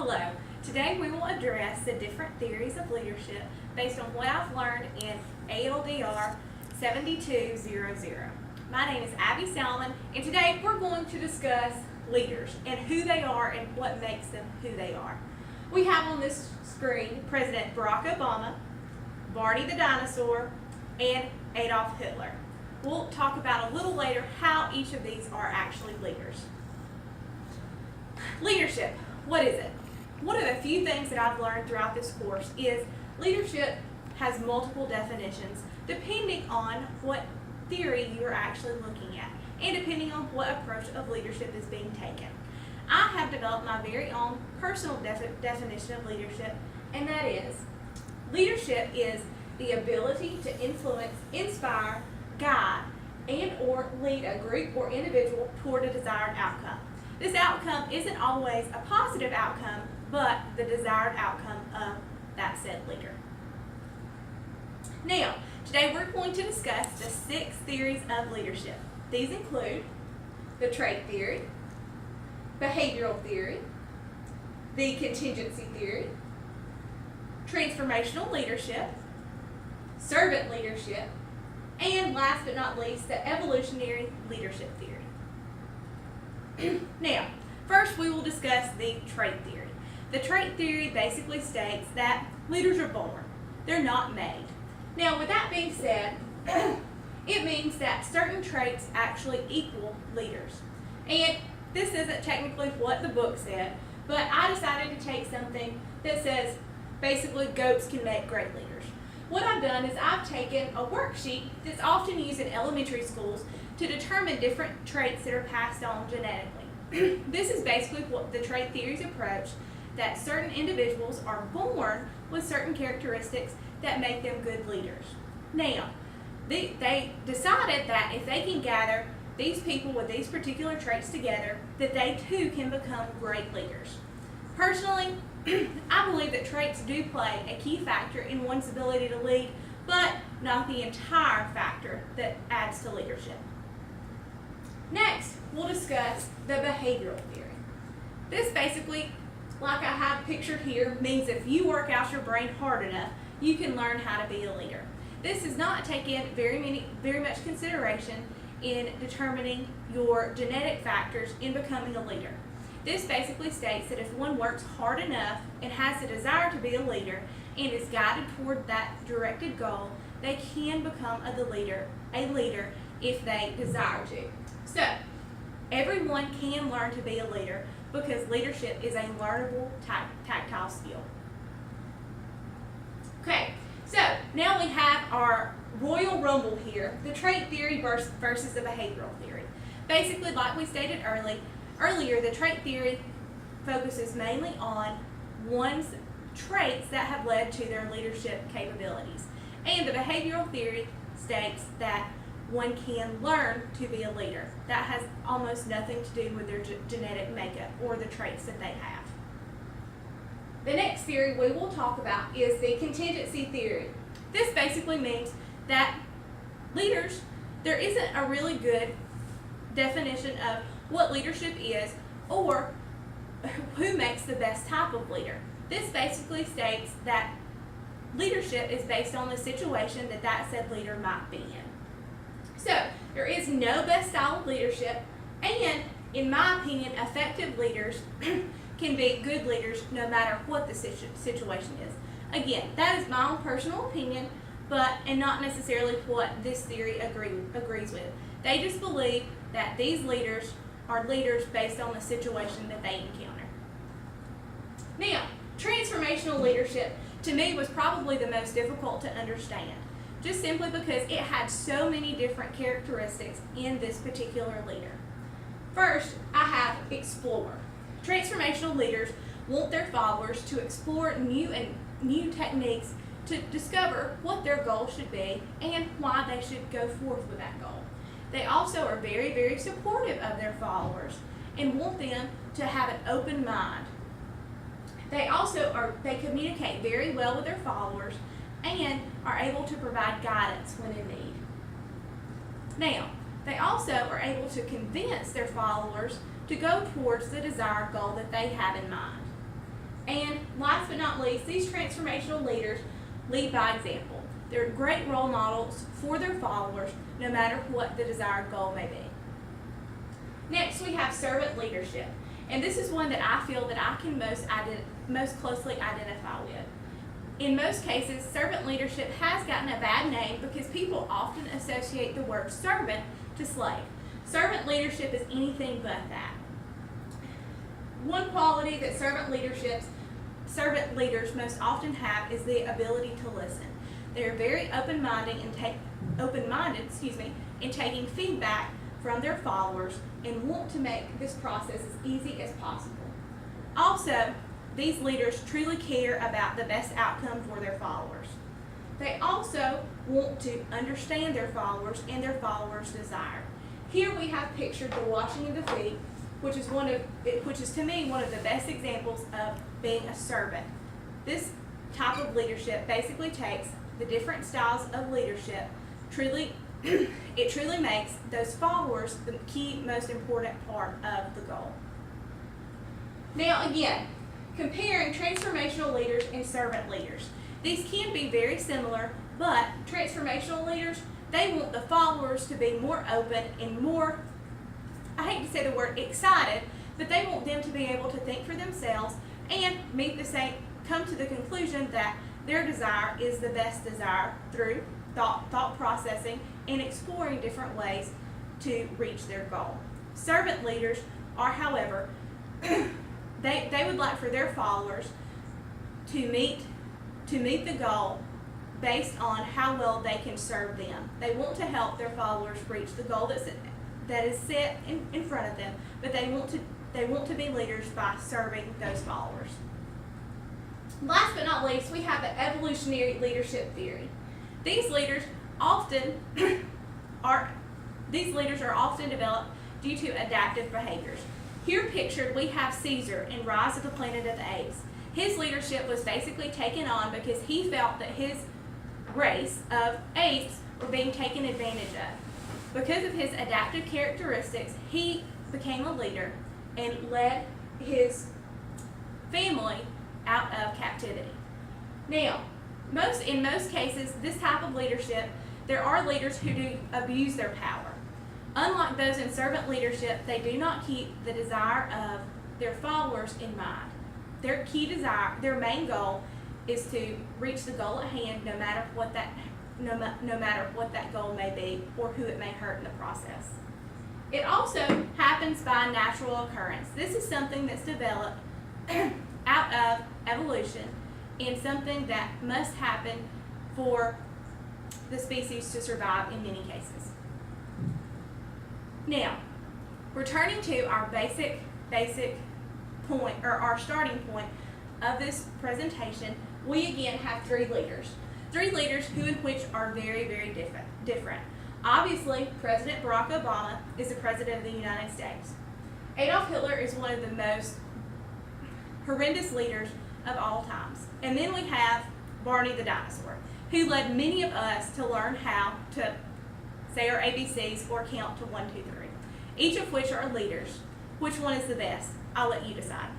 Hello. Today we will address the different theories of leadership based on what I've learned in ALDR 7200. My name is Abby Salmon, and today we're going to discuss leaders and who they are and what makes them who they are. We have on this screen President Barack Obama, Barney the dinosaur, and Adolf Hitler. We'll talk about a little later how each of these are actually leaders. Leadership, what is it? One of the few things that I've learned throughout this course is leadership has multiple definitions depending on what theory you're actually looking at and depending on what approach of leadership is being taken. I have developed my very own personal definition of leadership, and that is, leadership is the ability to influence, inspire, guide, and or lead a group or individual toward a desired outcome. This outcome isn't always a positive outcome, but the desired outcome of that said leader. Now, today we're going to discuss the 6 theories of leadership. These include the trait theory, behavioral theory, the contingency theory, transformational leadership, servant leadership, and last but not least, the evolutionary leadership theory. Now, first we will discuss the trait theory. The trait theory basically states that leaders are born. They're not made. Now, with that being said, it means that certain traits actually equal leaders. And this isn't technically what the book said, but I decided to take something that says basically goats can make great leaders. What I've done is I've taken a worksheet that's often used in elementary schools to determine different traits that are passed on genetically. This is basically what the trait theory's approach, that certain individuals are born with certain characteristics that make them good leaders. Now, they decided that if they can gather these people with these particular traits together, that they too can become great leaders. Personally, I believe that traits do play a key factor in one's ability to lead, but not the entire factor that adds to leadership. Next, we'll discuss the behavioral theory. This basically, like I have pictured here, means if you work out your brain hard enough, you can learn how to be a leader. This does not take in very much consideration in determining your genetic factors in becoming a leader. This basically states that if one works hard enough and has the desire to be a leader and is guided toward that directed goal, they can become a leader if they desire to. So, everyone can learn to be a leader because leadership is a learnable tactile skill. Okay, so now we have our Royal Rumble here, the trait theory versus the behavioral theory. Basically, like we stated earlier, the trait theory focuses mainly on one's traits that have led to their leadership capabilities. And the behavioral theory states that one can learn to be a leader. That has almost nothing to do with their genetic makeup or the traits that they have. The next theory we will talk about is the contingency theory. This basically means that leaders, there isn't a really good definition of what leadership is or who makes the best type of leader. This basically states that leadership is based on the situation that said leader might be in. So, there is no best style of leadership, and in my opinion, effective leaders can be good leaders no matter what the situation is. Again, that is my own personal opinion, and not necessarily what this theory agrees with. They just believe that these leaders are leaders based on the situation that they encounter. Now, transformational leadership to me was probably the most difficult to understand, just simply because it had so many different characteristics in this particular leader. First, I have explorer. Transformational leaders want their followers to explore new techniques to discover what their goal should be and why they should go forth with that goal. They also are very, very supportive of their followers and want them to have an open mind. They communicate very well with their followers and are able to provide guidance when in need. Now, they also are able to convince their followers to go towards the desired goal that they have in mind. And last but not least, these transformational leaders lead by example. They're great role models for their followers, no matter what the desired goal may be. Next, we have servant leadership. And this is one that I feel that I can most closely identify with. In most cases, servant leadership has gotten a bad name because people often associate the word servant to slave. Servant leadership is anything but that. One quality that servant leaders most often have is the ability to listen. They are very open-minded in taking feedback from their followers and want to make this process as easy as possible. Also, these leaders truly care about the best outcome for their followers. They also want to understand their followers and their followers' desire. Here we have pictured the washing of the feet, which is to me one of the best examples of being a servant. This type of leadership basically takes the different styles of leadership. It truly makes those followers the key, most important part of the goal. Now again, comparing transformational leaders and servant leaders. These can be very similar, but transformational leaders, they want the followers to be more open and more, I hate to say the word excited, but they want them to be able to think for themselves and come to the conclusion that their desire is the best desire through thought processing and exploring different ways to reach their goal. Servant leaders are, however, they would like for their followers to meet the goal based on how well they can serve them. They want to help their followers reach the goal that is set in front of them, but they want to be leaders by serving those followers. Last but not least, we have the evolutionary leadership theory. These leaders are often developed due to adaptive behaviors. Here pictured, we have Caesar in Rise of the Planet of the Apes. His leadership was basically taken on because he felt that his race of apes were being taken advantage of. Because of his adaptive characteristics, he became a leader and led his family out of captivity. Now, in most cases, this type of leadership, there are leaders who do abuse their power. Unlike those in servant leadership, they do not keep the desire of their followers in mind. Their main goal is to reach the goal at hand, no matter what that goal may be or who it may hurt in the process. It also happens by natural occurrence. This is something that's developed out of evolution and something that must happen for the species to survive in many cases. Now, returning to our basic point, or our starting point of this presentation, we again have three leaders. Three leaders which are very, very different. Obviously, President Barack Obama is the President of the United States. Adolf Hitler is one of the most horrendous leaders of all times. And then we have Barney the dinosaur, who led many of us to learn how to say our ABCs or count to 1, 2, 3. Each of which are leaders. Which one is the best? I'll let you decide.